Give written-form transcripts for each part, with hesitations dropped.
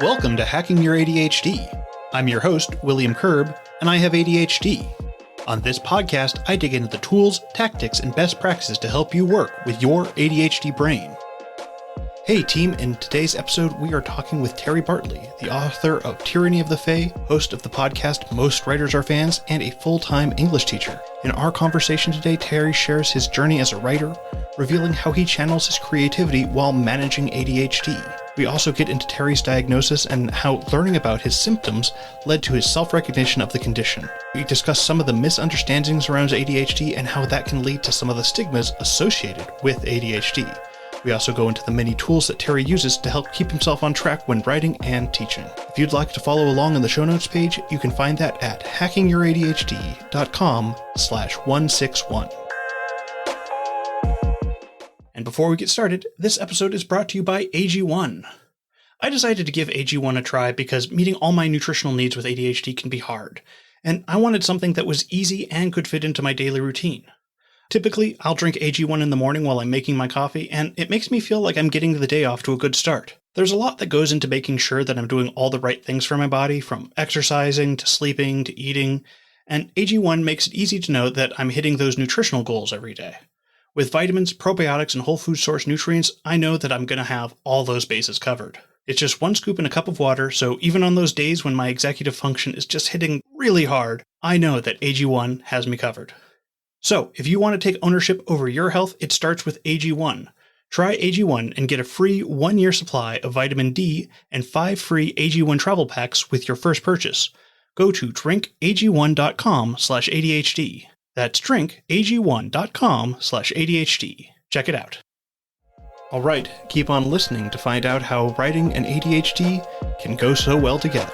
Welcome to Hacking Your ADHD. I'm your host, William Kerb, and I have ADHD. On this podcast, I dig into the tools, tactics, and best practices to help you work with your ADHD brain. Hey team, in today's episode, we are talking with Terry Bartley, the author of Tyranny of the Fae, host of the podcast Most Writers Are Fans, and a full-time English teacher. In our conversation today, Terry shares his journey as a writer, revealing how he channels his creativity while managing ADHD. We also get into Terry's diagnosis and how learning about his symptoms led to his self-recognition of the condition. We discuss some of the misunderstandings around ADHD and how that can lead to some of the stigmas associated with ADHD. We also go into the many tools that Terry uses to help keep himself on track when writing and teaching. If you'd like to follow along on the show notes page, you can find that at hackingYourADHD.com/161. And before we get started, this episode is brought to you by AG1. I decided to give AG1 a try because meeting all my nutritional needs with ADHD can be hard, and I wanted something that was easy and could fit into my daily routine. Typically, I'll drink AG1 in the morning while I'm making my coffee, and it makes me feel like I'm getting the day off to a good start. There's a lot that goes into making sure that I'm doing all the right things for my body, from exercising to sleeping to eating, and AG1 makes it easy to know that I'm hitting those nutritional goals every day. With vitamins, probiotics, and whole food source nutrients, I know that I'm going to have all those bases covered. It's just one scoop in a cup of water, so even on those days when my executive function is just hitting really hard, I know that AG1 has me covered. So, if you want to take ownership over your health, it starts with AG1. Try AG1 and get a free 1-year supply of vitamin D and 5 free AG1 travel packs with your first purchase. Go to drinkag1.com/ADHD. That's drinkag1.com/ADHD. Check it out. Alright, keep on listening to find out how writing and ADHD can go so well together.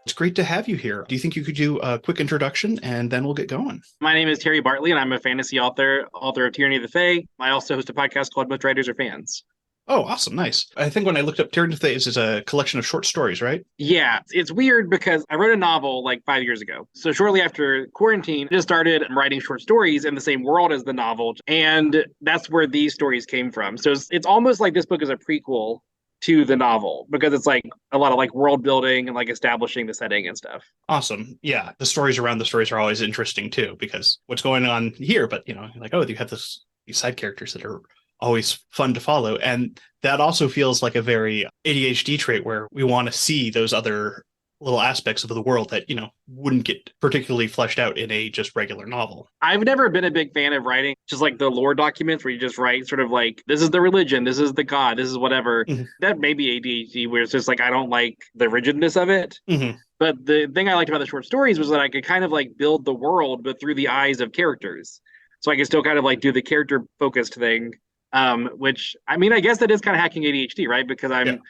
It's great to have you here. Do you think you could do a quick introduction and then we'll get going? My name is Terry Bartley, and I'm a fantasy author of Tyranny of the Fae. I also host a podcast called Most Writers Are Fans. Oh, awesome. Nice. I think when I looked up Tyranny of the Fae, is a collection of short stories, right? Yeah, it's weird because I wrote a novel like 5 years ago. So shortly after quarantine, I just started writing short stories in the same world as the novel. And that's where these stories came from. So it's almost like this book is a prequel to the novel because it's like a lot of like world building and like establishing the setting and stuff. Awesome. Yeah. The stories around the stories are always interesting too, because what's going on here, but like, oh, you have these side characters that are always fun to follow. And that also feels like a very ADHD trait where we want to see those other little aspects of the world that, wouldn't get particularly fleshed out in a just regular novel. I've never been a big fan of writing just like the lore documents where you just write sort of like, this is the religion, this is the god, this is whatever. Mm-hmm. That may be ADHD where it's just like, I don't like the rigidness of it. Mm-hmm. But the thing I liked about the short stories was that I could kind of like build the world, but through the eyes of characters. So I could still kind of like do the character focused thing. Which, I mean, I guess that is kind of hacking ADHD, right? Because I'm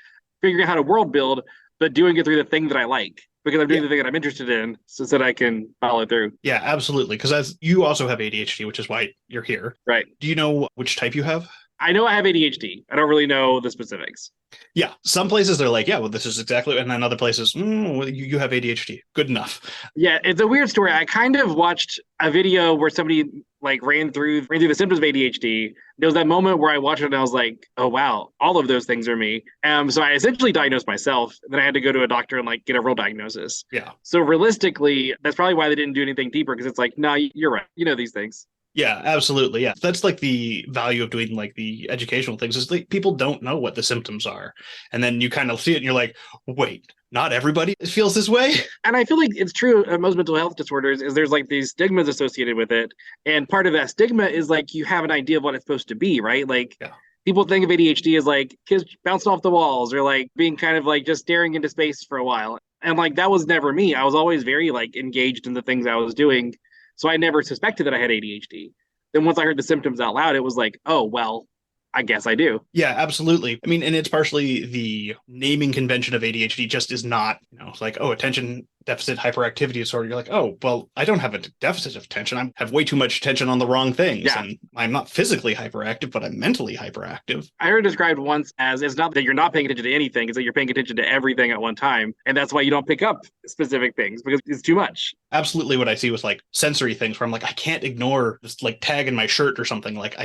figuring out how to world build, but doing it through the thing that I like, because I'm doing the thing that I'm interested in so that I can follow through. Yeah, absolutely. Because as you also have ADHD, which is why you're here. Right. Do you know which type you have? I know I have ADHD. I don't really know the specifics. Yeah. Some places they're like, yeah, well, this is exactly. And then other places, you have ADHD. Good enough. Yeah. It's a weird story. I kind of watched a video where somebody like ran through the symptoms of ADHD. There was that moment where I watched it and I was like, oh, wow, all of those things are me. So I essentially diagnosed myself. Then I had to go to a doctor and like get a real diagnosis. Yeah. So realistically, that's probably why they didn't do anything deeper, because it's like, no, you're right. You know these things. Yeah, absolutely. Yeah. That's like the value of doing like the educational things is like people don't know what the symptoms are. And then you kind of see it and you're like, wait, not everybody feels this way. And I feel like it's true of most mental health disorders is there's like these stigmas associated with it. And part of that stigma is like you have an idea of what it's supposed to be, right? Like people think of ADHD as like kids bouncing off the walls or like being kind of like just staring into space for a while. And like that was never me. I was always very like engaged in the things I was doing. So I never suspected that I had ADHD. Then once I heard the symptoms out loud, it was like, oh, well, I guess I do. Yeah, absolutely. I mean, and it's partially the naming convention of ADHD just is not, it's like, oh, attention deficit hyperactivity disorder, you're like, oh, well, I don't have a deficit of attention. I have way too much attention on the wrong things. Yeah. And I'm not physically hyperactive, but I'm mentally hyperactive. I heard it described once as it's not that you're not paying attention to anything, it's that you're paying attention to everything at one time. And that's why you don't pick up specific things because it's too much. Absolutely what I see with like sensory things where I'm like, I can't ignore this like tag in my shirt or something. Like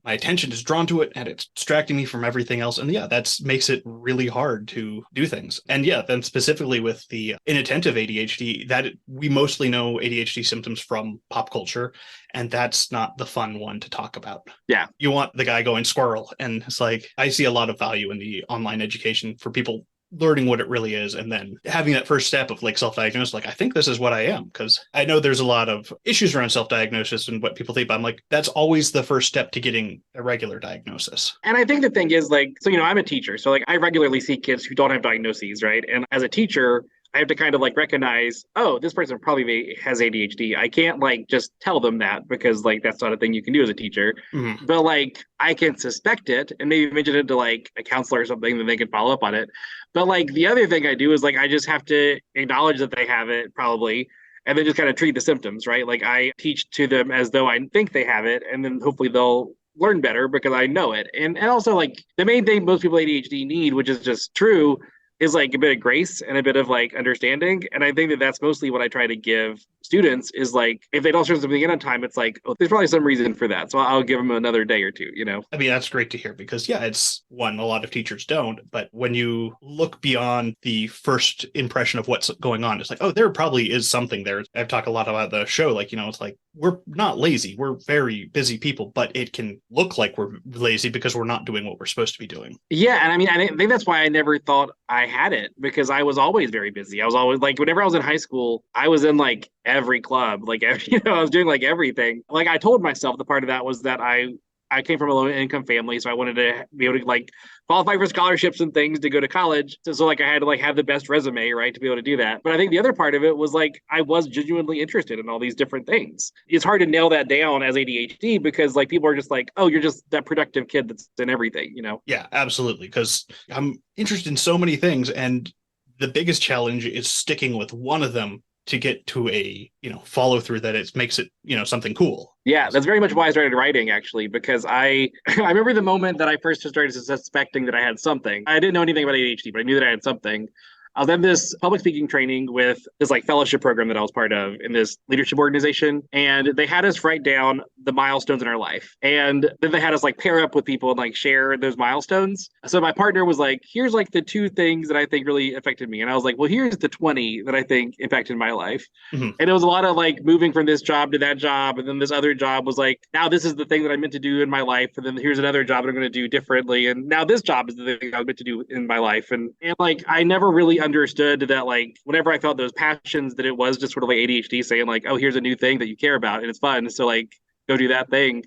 my attention is drawn to it and it's distracting me from everything else. And yeah, that makes it really hard to do things. And yeah, then specifically with the inattentive ADHD, that we mostly know ADHD symptoms from pop culture. And that's not the fun one to talk about. Yeah. You want the guy going squirrel. And it's like, I see a lot of value in the online education for people learning what it really is and then having that first step of like self-diagnosis, like I think this is what I am, because I know there's a lot of issues around self-diagnosis and what people think, but I'm like, that's always the first step to getting a regular diagnosis. And I think the thing is like, so I'm a teacher, so like I regularly see kids who don't have diagnoses, right? And as a teacher, I have to kind of like recognize, oh, this person probably has ADHD. I can't like just tell them that because like that's not a thing you can do as a teacher. Mm-hmm. But like I can suspect it and maybe mention it to like a counselor or something, then they can follow up on it. But like the other thing I do is like I just have to acknowledge that they have it probably and then just kind of treat the symptoms, right? Like I teach to them as though I think they have it and then hopefully they'll learn better because I know it. And also like the main thing most people with ADHD need, which is just true, is like a bit of grace and a bit of like understanding. And I think that that's mostly what I try to give students is like, if they don't start something in on time, it's like, oh, there's probably some reason for that. So I'll give them another day or two, I mean, that's great to hear because yeah, it's one, a lot of teachers don't, but when you look beyond the first impression of what's going on, it's like, oh, there probably is something there. I've talked a lot about the show. Like, it's like, we're not lazy. We're very busy people, but it can look like we're lazy because we're not doing what we're supposed to be doing. Yeah. And I mean, I think that's why I never thought I had it because I was always very busy. I was always like, whenever I was in high school, I was in like every club, like, I was doing like everything. Like I told myself the part of that was that I came from a low income family, so I wanted to be able to like qualify for scholarships and things to go to college. So like I had to like have the best resume, right, to be able to do that. But I think the other part of it was like I was genuinely interested in all these different things. It's hard to nail that down as ADHD because like people are just like, oh, you're just that productive kid that's in everything, Yeah, absolutely. Because I'm interested in so many things, and the biggest challenge is sticking with one of them to get to a follow through that it makes it something cool. Yeah, that's very much why I started writing actually, because I remember the moment that I first started suspecting that I had something. I didn't know anything about ADHD, but I knew that I had something. I was in this public speaking training with this like fellowship program that I was part of in this leadership organization. And they had us write down the milestones in our life. And then they had us like pair up with people and like share those milestones. So my partner was like, here's like the 2 things that I think really affected me. And I was like, well, here's the 20 that I think impacted my life. Mm-hmm. And it was a lot of like moving from this job to that job. And then this other job was like, now this is the thing that I meant to do in my life. And then here's another job that I'm going to do differently. And now this job is the thing I was meant to do in my life. And like, I never really understood that like whenever I felt those passions that it was just sort of like ADHD saying like, oh, here's a new thing that you care about and it's fun, so like go do that thing.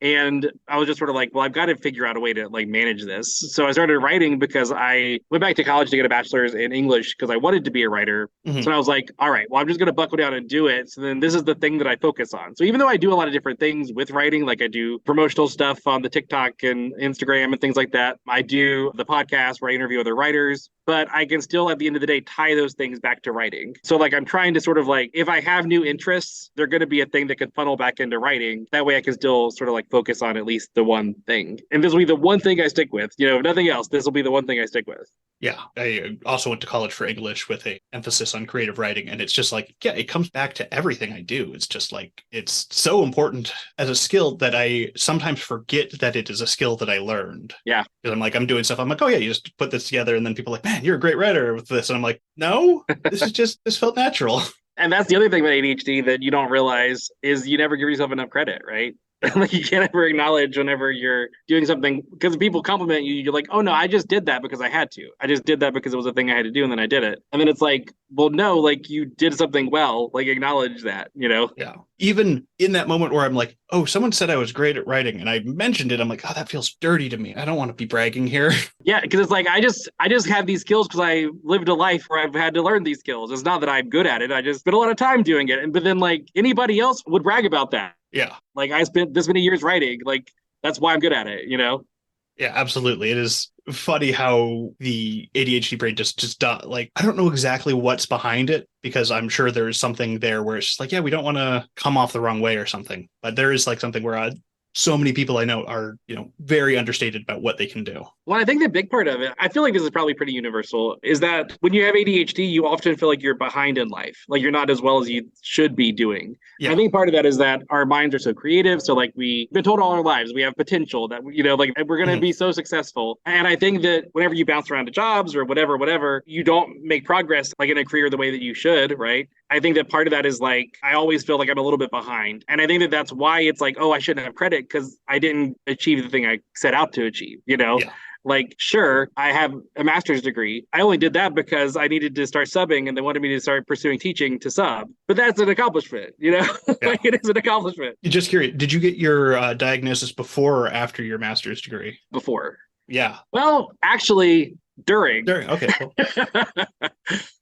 And I was just sort of like, well, I've got to figure out a way to like manage this. So I started writing because I went back to college to get a bachelor's in English because I wanted to be a writer. Mm-hmm. So I was like, all right, well, I'm just going to buckle down and do it. So then this is the thing that I focus on. So even though I do a lot of different things with writing, like I do promotional stuff on the TikTok and Instagram and things like that, I do the podcast where I interview other writers, but I can still at the end of the day tie those things back to writing. So like I'm trying to sort of like, if I have new interests, they're going to be a thing that can funnel back into writing. That way I can still sort of like focus on at least the one thing. And this will be the one thing I stick with. If nothing else, this will be the one thing I stick with. Yeah. I also went to college for English with a emphasis on creative writing. And it's just like, yeah, it comes back to everything I do. It's just like, it's so important as a skill that I sometimes forget that it is a skill that I learned. Yeah. Because I'm like, I'm doing stuff. I'm like, oh yeah, you just put this together. And then people are like, man, you're a great writer with this. And I'm like, no, this felt natural. And that's the other thing about ADHD that you don't realize is you never give yourself enough credit, right? Like you can't ever acknowledge whenever you're doing something because people compliment you. You're like, oh no, I just did that because I had to. I just did that because it was a thing I had to do, and then I did it. And then it's like, well, no, like you did something well. Like acknowledge that, Yeah. Even in that moment where I'm like, oh, someone said I was great at writing, and I mentioned it. I'm like, oh, that feels dirty to me. I don't want to be bragging here. Yeah, because it's like I just have these skills because I lived a life where I've had to learn these skills. It's not that I'm good at it. I just spent a lot of time doing it. But then like anybody else would brag about that. Yeah. Like I spent this many years writing. Like that's why I'm good at it, Yeah, absolutely. It is funny how the ADHD brain just like, I don't know exactly what's behind it, because I'm sure there's something there where it's just like, yeah, we don't want to come off the wrong way or something. But there is like something where so many people I know are, very understated about what they can do. Well, I think the big part of it, I feel like this is probably pretty universal, is that when you have ADHD, you often feel like you're behind in life, like you're not as well as you should be doing. Yeah. I think part of that is that our minds are so creative. So like we've been told all our lives we have potential, that like we're going to be so successful. And I think that whenever you bounce around to jobs or whatever, you don't make progress like in a career the way that you should, right? I think that part of that is like, I always feel like I'm a little bit behind. And I think that that's why it's like, oh, I shouldn't have credit because I didn't achieve the thing I set out to achieve, Yeah. Like, sure, I have a master's degree. I only did that because I needed to start subbing and they wanted me to start pursuing teaching to sub. But that's an accomplishment, Yeah. Like it is an accomplishment. Just curious, did you get your diagnosis before or after your master's degree? Before. Yeah. Well, actually, during. Okay. Cool.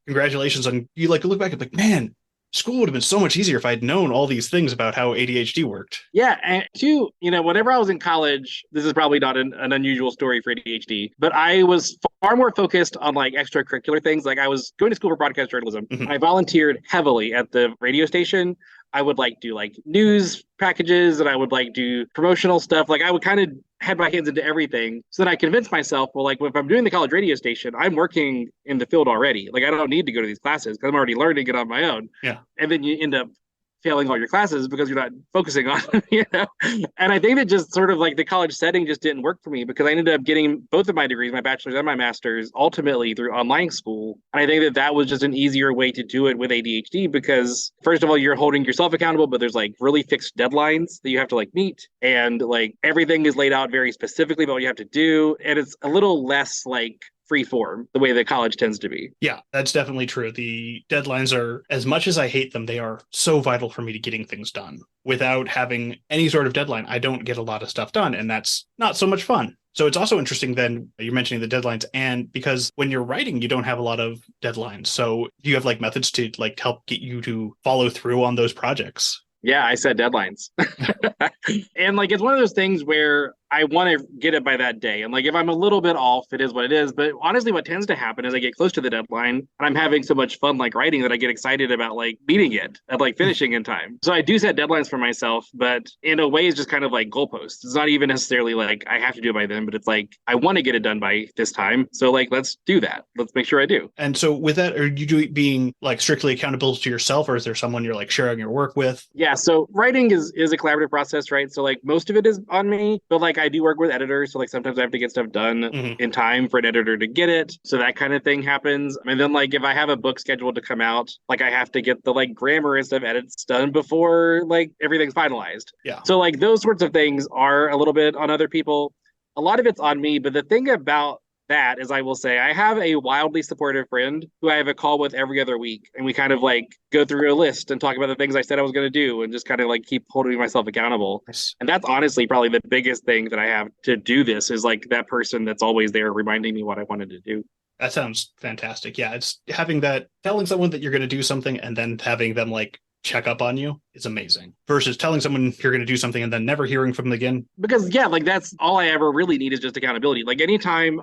Congratulations on you. Like look back and like, man, school would have been so much easier if I'd known all these things about how ADHD worked. Yeah. And two, whenever I was in college, this is probably not an unusual story for ADHD, but I was far more focused on like extracurricular things. Like I was going to school for broadcast journalism. Mm-hmm. I volunteered heavily at the radio station. I would like do like news packages and I would like do promotional stuff. Like I would kind of had my hands into everything. So then I convinced myself, well, like if I'm doing the college radio station, I'm working in the field already. Like I don't need to go to these classes because I'm already learning it on my own. Yeah. And then you end up failing all your classes because you're not focusing on them, And I think that just sort of like the college setting just didn't work for me because I ended up getting both of my degrees, my bachelor's and my master's, ultimately through online school. And I think that that was just an easier way to do it with ADHD because first of all, you're holding yourself accountable, but there's like really fixed deadlines that you have to like meet. And like everything is laid out very specifically about what you have to do. And it's a little less like free form the way that college tends to be. Yeah, that's definitely true. The deadlines are, as much as I hate them, they are so vital for me to getting things done. Without having any sort of deadline, I don't get a lot of stuff done, and that's not so much fun. So it's also interesting then you're mentioning the deadlines, and because when you're writing, you don't have a lot of deadlines. So do you have like methods to like help get you to follow through on those projects? Yeah, I set deadlines. And like, it's one of those things where I want to get it by that day. And like, if I'm a little bit off, it is what it is. But honestly, what tends to happen is I get close to the deadline and I'm having so much fun, like writing that I get excited about like beating it and like finishing in time. So I do set deadlines for myself, but in a way it's just kind of like goalposts. It's not even necessarily like I have to do it by then, but it's like, I want to get it done by this time. So like, let's do that. Let's make sure I do. And so with that, are you being like strictly accountable to yourself, or is there someone you're like sharing your work with? Yeah. So writing is a collaborative process, right? So like most of it is on me, but like I do work with editors. So like sometimes I have to get stuff done in time for an editor to get it. So that kind of thing happens. And then like if I have a book scheduled to come out, like I have to get the like grammar and stuff edits done before like everything's finalized. Yeah. So like those sorts of things are a little bit on other people. A lot of it's on me. But the thing about that is, I will say, I have a wildly supportive friend who I have a call with every other week. And we kind of like go through a list and talk about the things I said I was going to do and just kind of like keep holding myself accountable. Nice. And that's honestly probably the biggest thing that I have to do this is like that person that's always there reminding me what I wanted to do. That sounds fantastic. Yeah, it's having that, telling someone that you're going to do something and then having them like check up on you is amazing versus telling someone you're going to do something and then never hearing from them again. Because yeah, like that's all I ever really need is just accountability. Like anytime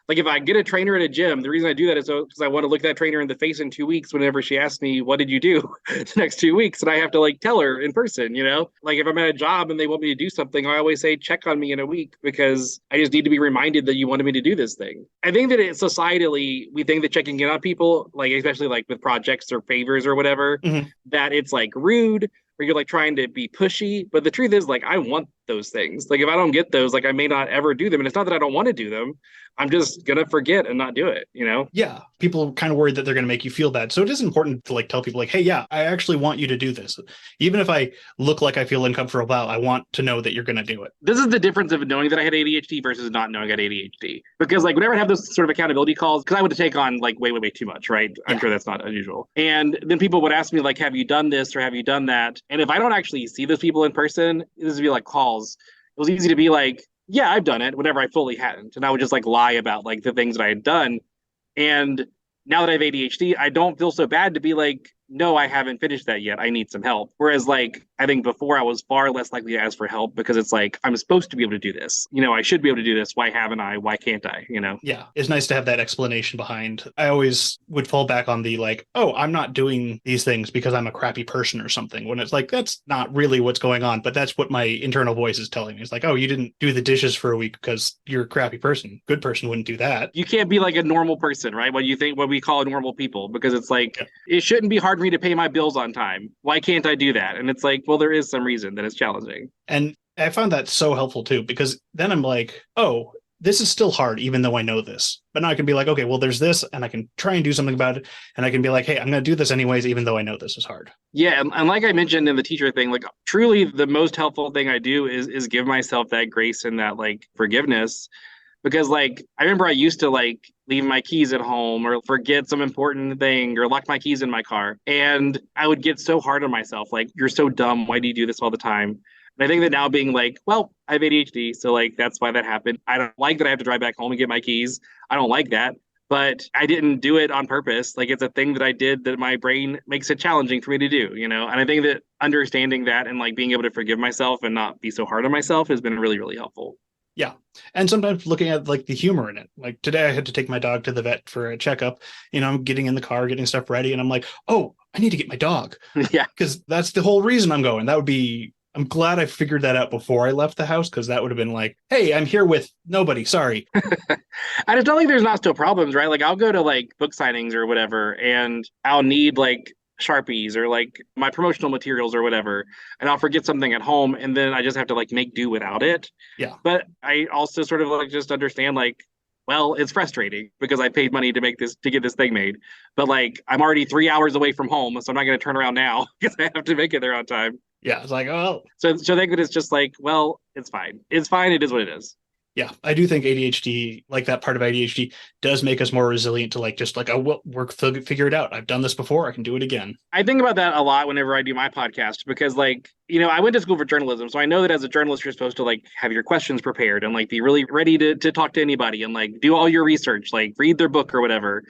if I get a trainer at a gym, the reason I do that is because I want to look that trainer in the face in 2 weeks whenever she asks me, what did you do the next 2 weeks? And I have to like tell her in person, like if I'm at a job and they want me to do something, I always say, check on me in a week because I just need to be reminded that you wanted me to do this thing. I think that societally, we think that checking in on people, like especially like with projects or favors or whatever, that it's like rude or you're like trying to be pushy. But the truth is like, I want those things. Like if I don't get those, like I may not ever do them. And it's not that I don't want to do them. I'm just going to forget and not do it, Yeah. People are kind of worried that they're going to make you feel bad. So it is important to like tell people like, hey, yeah, I actually want you to do this. Even if I look like I feel uncomfortable about, I want to know that you're going to do it. This is the difference of knowing that I had ADHD versus not knowing I had ADHD. Because like whenever I have those sort of accountability calls, because I would take on like way too much, right? I'm sure that's not unusual. And then people would ask me like, have you done this or have you done that? And if I don't actually see those people in person, this would be like calls. It was easy to be like, yeah, I've done it, whenever I fully hadn't. And I would just like lie about like the things that I had done. And now that I have ADHD, I don't feel so bad to be like, no, I haven't finished that yet. I need some help. Whereas like I think before I was far less likely to ask for help because it's like, I'm supposed to be able to do this. I should be able to do this. Why haven't I? Why can't I? Yeah, it's nice to have that explanation behind. I always would fall back on the like, oh, I'm not doing these things because I'm a crappy person or something, when it's like, that's not really what's going on, but that's what my internal voice is telling me. It's like, oh, you didn't do the dishes for a week because you're a crappy person. Good person wouldn't do that. You can't be like a normal person, right? What we call normal people, because it's like, Yeah. it shouldn't be hard for me to pay my bills on time. Why can't I do that? And it's like, well, there is some reason that it's challenging. And I found that so helpful too, because then I'm like, oh, this is still hard, even though I know this. But now I can be like, okay, well, there's this, and I can try and do something about it. And I can be like, hey, I'm going to do this anyways, even though I know this is hard. Yeah, and like I mentioned in the teacher thing, like truly the most helpful thing I do is give myself that grace and that like forgiveness. Because like I remember I used to like leave my keys at home or forget some important thing or lock my keys in my car. And I would get so hard on myself, like, you're so dumb. Why do you do this all the time? And I think that now being like, well, I have ADHD, so like that's why that happened. I don't like that I have to drive back home and get my keys. I don't like that. But I didn't do it on purpose. Like it's a thing that I did that my brain makes it challenging for me to do, And I think that understanding that and like being able to forgive myself and not be so hard on myself has been really, really helpful. Yeah. And sometimes looking at like the humor in it. Like today I had to take my dog to the vet for a checkup. I'm getting in the car, getting stuff ready, and I'm like, oh, I need to get my dog. Yeah. Because that's the whole reason I'm going. I'm glad I figured that out before I left the house, because that would have been like, hey, I'm here with nobody. Sorry. I just don't think there's not still problems, right? Like I'll go to like book signings or whatever, and I'll need like Sharpies or like my promotional materials or whatever, and I'll forget something at home, and then I just have to like make do without it. Yeah. But I also sort of like just understand like, well, it's frustrating because I paid money to get this thing made, but like I'm already 3 hours away from home, so I'm not going to turn around now because I have to make it there on time. Yeah. It's like, oh. So I think that it's just like, well, it's fine. It's fine. It is what it is. Yeah, I do think ADHD, like that part of ADHD, does make us more resilient to like just like, oh, well, figure it out. I've done this before. I can do it again. I think about that a lot whenever I do my podcast because, like, I went to school for journalism, so I know that as a journalist, you're supposed to like have your questions prepared and like be really ready to talk to anybody and like do all your research, like read their book or whatever.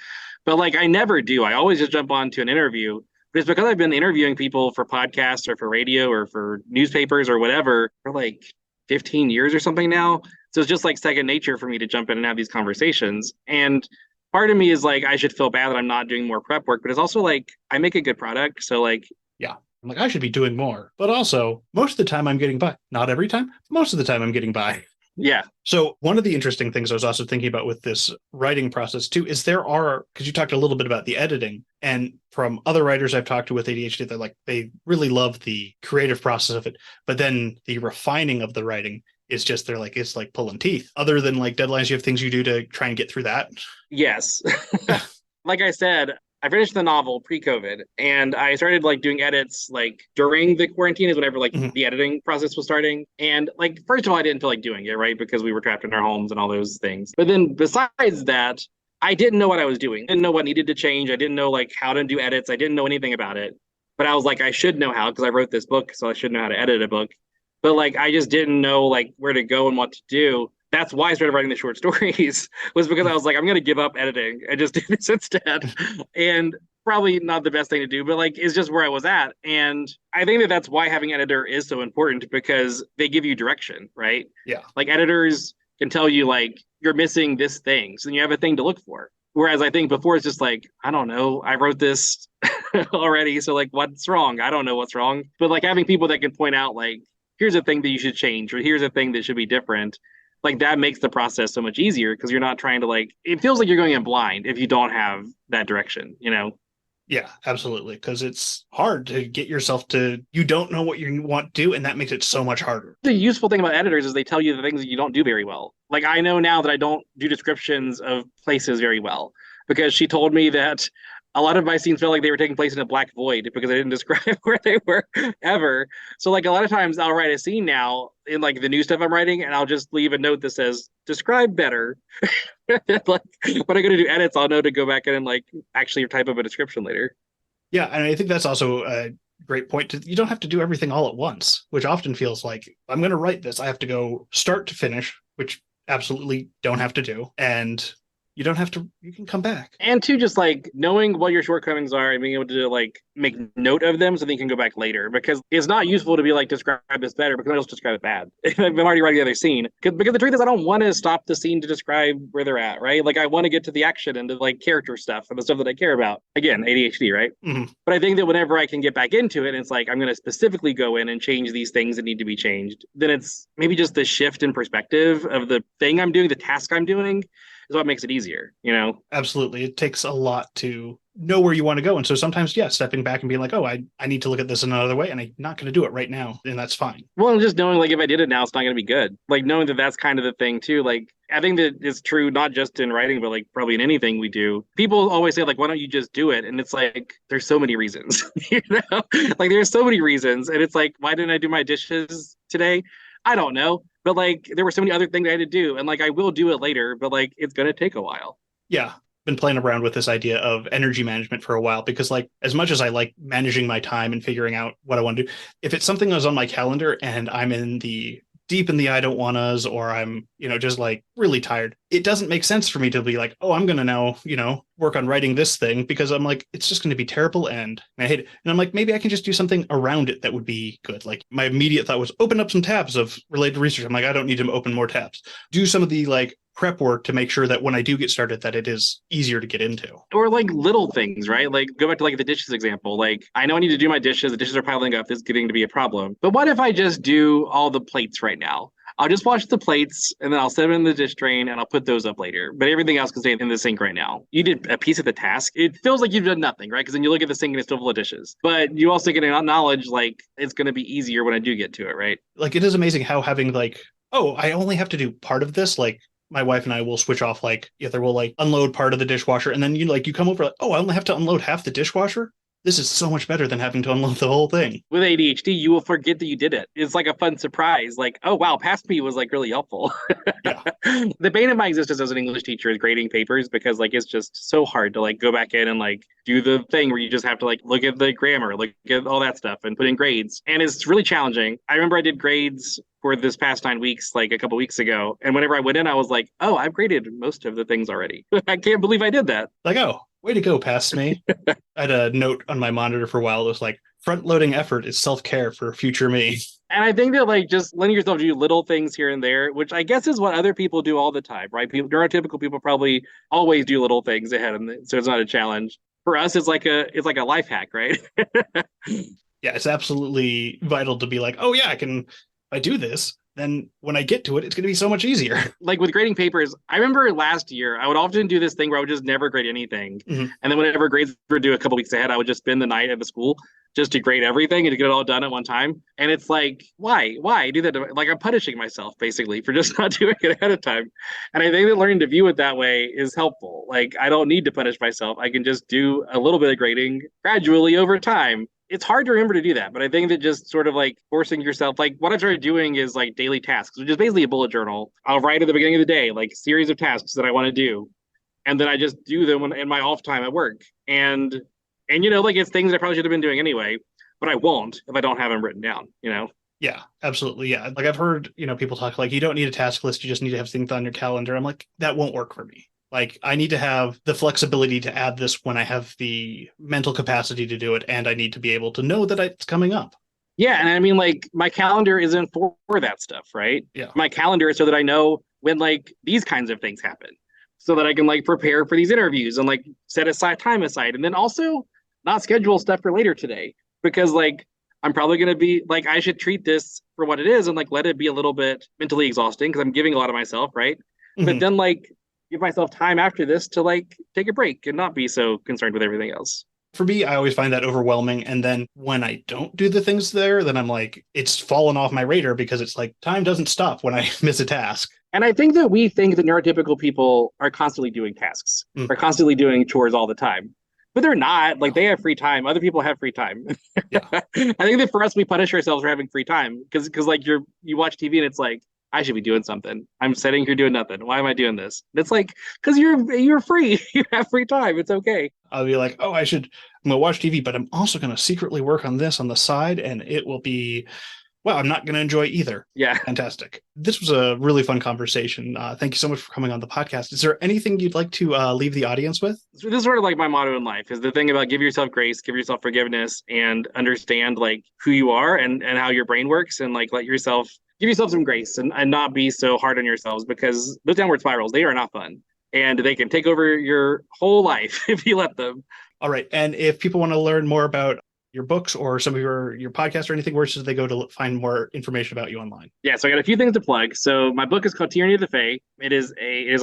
But like, I never do. I always just jump onto an interview. But it's because I've been interviewing people for podcasts or for radio or for newspapers or whatever for like 15 years or something now. So it's just like second nature for me to jump in and have these conversations. And part of me is like, I should feel bad that I'm not doing more prep work, but it's also like, I make a good product. So like, yeah, I'm like, I should be doing more. But also, most of the time I'm getting by. Not every time. Most of the time I'm getting by. Yeah. So one of the interesting things I was also thinking about with this writing process too, is because you talked a little bit about the editing, and from other writers I've talked to with ADHD, they're like, they really love the creative process of it, but then the refining of the writing is just, they're like, it's like pulling teeth. Other than like deadlines, you have things you do to try and get through that? Yes. Like I said, I finished the novel pre-COVID, and I started like doing edits like during the quarantine is whenever like the editing process was starting. And like, first of all, I didn't feel like doing it, right? Because we were trapped in our homes and all those things. But then besides that, I didn't know what I was doing. I didn't know what needed to change. I didn't know like how to do edits. I didn't know anything about it. But I was like, I should know how because I wrote this book, so I should know how to edit a book. But like, I just didn't know like where to go and what to do. That's why I started writing the short stories was because I was like, I'm going to give up editing and just do this instead. And probably not the best thing to do, but like, it's just where I was at. And I think that that's why having an editor is so important because they give you direction, right? Yeah. Like editors can tell you like, you're missing this thing. So then you have a thing to look for. Whereas I think before it's just like, I don't know, I wrote this already. So like, what's wrong? I don't know what's wrong. But like having people that can point out like, here's a thing that you should change, or here's a thing that should be different. Like that makes the process so much easier because you're not trying to like, it feels like you're going in blind if you don't have that direction, Yeah, absolutely. Because it's hard to get yourself you don't know what you want to do, and that makes it so much harder. The useful thing about editors is they tell you the things that you don't do very well. Like I know now that I don't do descriptions of places very well because she told me that a lot of my scenes felt like they were taking place in a black void because I didn't describe where they were ever. So like a lot of times I'll write a scene now in like the new stuff I'm writing and I'll just leave a note that says describe better. Like when I go to do edits, I'll know to go back in and like actually type up a description later. Yeah, and I think that's also a great point. You don't have to do everything all at once, which often feels like I'm going to write this. I have to go start to finish, which absolutely don't have to do. And you don't have to, you can come back. And two, just like knowing what your shortcomings are and being able to like make note of them so they can go back later, because it's not useful to be like, describe this better, because I just describe it bad. I'm already writing the other scene. Because the truth is, I don't want to stop the scene to describe where they're at, right? Like, I want to get to the action and the like character stuff and the stuff that I care about. Again, ADHD, right? Mm-hmm. But I think that whenever I can get back into it, and it's like, I'm going to specifically go in and change these things that need to be changed, then it's maybe just the shift in perspective of the thing I'm doing, the task I'm doing, is what makes it easier, you know? Absolutely. It takes a lot to know where you want to go. And so sometimes, yeah, stepping back and being like, oh, I need to look at this another way, and I'm not going to do it right now. And that's fine. Well, and just knowing, like, if I did it now, it's not going to be good. Like, knowing that that's kind of the thing, too. Like, I think that it's true, not just in writing, but like probably in anything we do. People always say, like, why don't you just do it? And it's like, there's so many reasons, you know? Like, there's so many reasons. And it's like, why didn't I do my dishes today? I don't know. But like, there were so many other things I had to do. And like, I will do it later, but like, it's going to take a while. Yeah. Been playing around with this idea of energy management for a while, because like, as much as I like managing my time and figuring out what I want to do, if it's something that's on my calendar and I'm in the deep in the I don't wannas, or I'm, just like really tired, it doesn't make sense for me to be like, oh, I'm going to now, work on writing this thing, because I'm like, it's just going to be terrible and I hate it. And I'm like, maybe I can just do something around it that would be good. Like, my immediate thought was open up some tabs of related research. I'm like, I don't need to open more tabs. Do some of the like prep work to make sure that when I do get started, that it is easier to get into. Or like little things, right? Like, go back to like the dishes example. Like, I know I need to do my dishes. The dishes are piling up. This is getting to be a problem. But what if I just do all the plates right now? I'll just wash the plates and then I'll set them in the dish drain and I'll put those up later. But everything else can stay in the sink right now. You did a piece of the task. It feels like you've done nothing, right? Because then you look at the sink and it's still full of dishes. But you also get a knowledge, like, it's going to be easier when I do get to it, right? Like, it is amazing how having like, oh, I only have to do part of this. Like, my wife and I will switch off, like, either we'll like unload part of the dishwasher, and then you come over like, oh, I only have to unload half the dishwasher. This is so much better than having to unload the whole thing. With ADHD, you will forget that you did it. It's like a fun surprise. Like, oh, wow, past me was like really helpful. Yeah. The bane of my existence as an English teacher is grading papers, because like, it's just so hard to like go back in and like do the thing where you just have to like look at the grammar, look at all that stuff and put in grades. And it's really challenging. I remember I did grades for this past 9 weeks, like a couple weeks ago. And whenever I went in, I was like, oh, I've graded most of the things already. I can't believe I did that. Like, oh, way to go, past me. I had a note on my monitor for a while. It was like, front-loading effort is self-care for future me. And I think that like just letting yourself do little things here and there, which I guess is what other people do all the time, right? Neurotypical people probably always do little things ahead of them, so it's not a challenge. For us, it's like a life hack, right? Yeah, it's absolutely vital to be like, oh yeah, if I do this, then when I get to it, it's going to be so much easier. Like with grading papers, I remember last year, I would often do this thing where I would just never grade anything. Mm-hmm. And then whenever grades were due a couple weeks ahead, I would just spend the night at the school just to grade everything and to get it all done at one time. And it's like, why do that? Like, I'm punishing myself basically for just not doing it ahead of time. And I think that learning to view it that way is helpful. Like, I don't need to punish myself. I can just do a little bit of grading gradually over time. It's hard to remember to do that, but I think that just sort of like forcing yourself, like what I've started doing is like daily tasks, which is basically a bullet journal. I'll write at the beginning of the day, like series of tasks that I want to do. And then I just do them in my off time at work. And like, it's things I probably should have been doing anyway, but I won't if I don't have them written down, Yeah, absolutely. Yeah. Like, I've heard, people talk like, you don't need a task list. You just need to have things on your calendar. I'm like, that won't work for me. Like, I need to have the flexibility to add this when I have the mental capacity to do it, and I need to be able to know that it's coming up. Yeah, and I mean, like, my calendar isn't for that stuff, right? Yeah. My calendar is so that I know when, like, these kinds of things happen, so that I can, like, prepare for these interviews and, like, set time aside, and then also not schedule stuff for later today, because, like, I'm probably going to be, like, I should treat this for what it is and, like, let it be a little bit mentally exhausting, because I'm giving a lot of myself, right? Mm-hmm. But then, like, give myself time after this to like take a break and not be so concerned with everything else. For me, I always find that overwhelming. And then when I don't do the things there, then I'm like, it's fallen off my radar, because it's like time doesn't stop when I miss a task. And I think that we think that neurotypical people are constantly doing tasks, are constantly doing chores all the time. But they're not. Like, they have free time. Other people have free time. Yeah. I think that for us, we punish ourselves for having free time, because like you watch TV and it's like, I should be doing something. I'm sitting here doing nothing. Why am I doing this? It's like, because you're free. You have free time. It's okay. I'll be like, oh, I'm going to watch TV, but I'm also going to secretly work on this on the side, and it will be wow, I'm not going to enjoy either. Yeah. Fantastic. This was a really fun conversation. Thank you so much for coming on the podcast. Is there anything you'd like to leave the audience with? So this is sort of like my motto in life, is the thing about give yourself grace, give yourself forgiveness, and understand like who you are and how your brain works, and like give yourself some grace and not be so hard on yourselves, because those downward spirals, they are not fun. And they can take over your whole life if you let them. All right. And if people want to learn more about your books or some of your podcasts or anything, where should they go to find more information about you online? Yeah, so I got a few things to plug. So my book is called Tyranny of the Fae. It is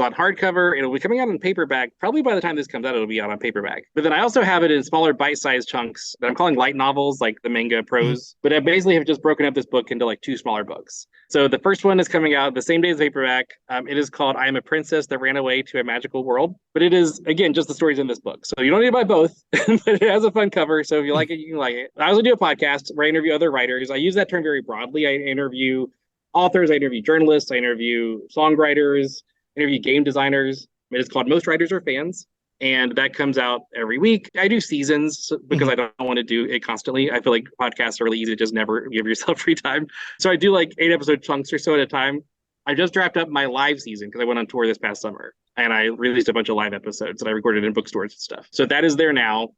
on hardcover. It'll be coming out in paperback. Probably by the time this comes out, it'll be out on paperback. But then I also have it in smaller bite-sized chunks that I'm calling light novels, like the manga prose. Mm-hmm. But I basically have just broken up this book into like 2 smaller books. So the first one is coming out the same day as the paperback. It is called I Am a Princess That Ran Away to a Magical World. But it is, again, just the stories in this book. So you don't need to buy both, but it has a fun cover. So if you like it, you can like it. I also do a podcast where I interview other writers. I use that term very broadly. I interview authors, I interview journalists, I interview songwriters, I interview game designers. It is called Most Writers Are Fans, and that comes out every week. I do seasons because I don't want to do it constantly. I feel like podcasts are really easy to just never give yourself free time. So I do like 8-episode chunks or so at a time. I just wrapped up my live season because I went on tour this past summer, and I released a bunch of live episodes that I recorded in bookstores and stuff. So that is there now.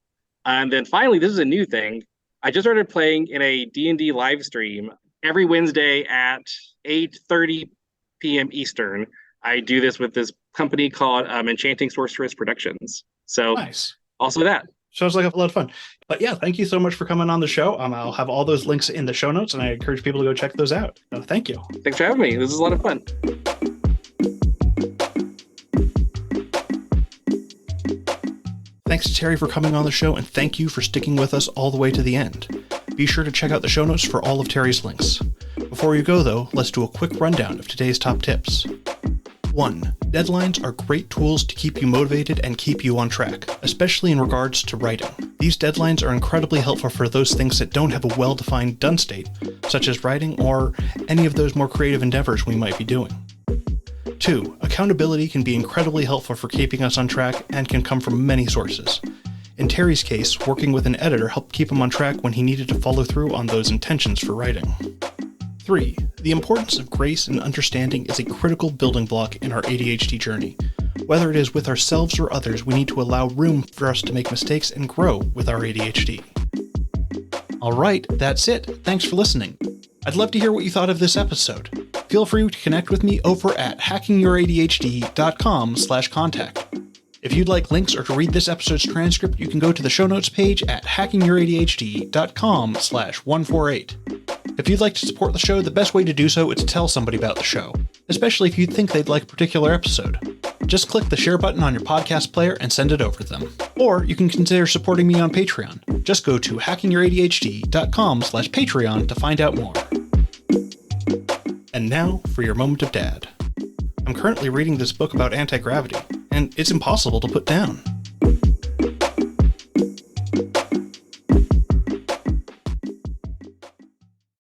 And then finally, this is a new thing. I just started playing in a D&D live stream every Wednesday at 8:30 p.m. Eastern. I do this with this company called Enchanting Sorceress Productions. So nice. Also that. Sounds like a lot of fun. But yeah, thank you so much for coming on the show. I'll have all those links in the show notes, and I encourage people to go check those out. So thank you. Thanks for having me. This is a lot of fun. Thanks to Terry for coming on the show, and thank you for sticking with us all the way to the end. Be sure to check out the show notes for all of Terry's links. Before you go, though, let's do a quick rundown of today's top tips. 1. Deadlines are great tools to keep you motivated and keep you on track, especially in regards to writing. These deadlines are incredibly helpful for those things that don't have a well-defined done state, such as writing or any of those more creative endeavors we might be doing. 2. Accountability can be incredibly helpful for keeping us on track and can come from many sources. In Terry's case, working with an editor helped keep him on track when he needed to follow through on those intentions for writing. 3. The importance of grace and understanding is a critical building block in our ADHD journey. Whether it is with ourselves or others, we need to allow room for us to make mistakes and grow with our ADHD. Alright, that's it. Thanks for listening. I'd love to hear what you thought of this episode. Feel free to connect with me over at hackingYourADHD.com/contact. If you'd like links or to read this episode's transcript, you can go to the show notes page at hackingYourADHD.com/148. If you'd like to support the show, the best way to do so is to tell somebody about the show, especially if you think they'd like a particular episode. Just click the share button on your podcast player and send it over to them. Or you can consider supporting me on Patreon. Just go to hackingYourADHD.com/Patreon to find out more. And now for your moment of dad. I'm currently reading this book about anti-gravity, and it's impossible to put down.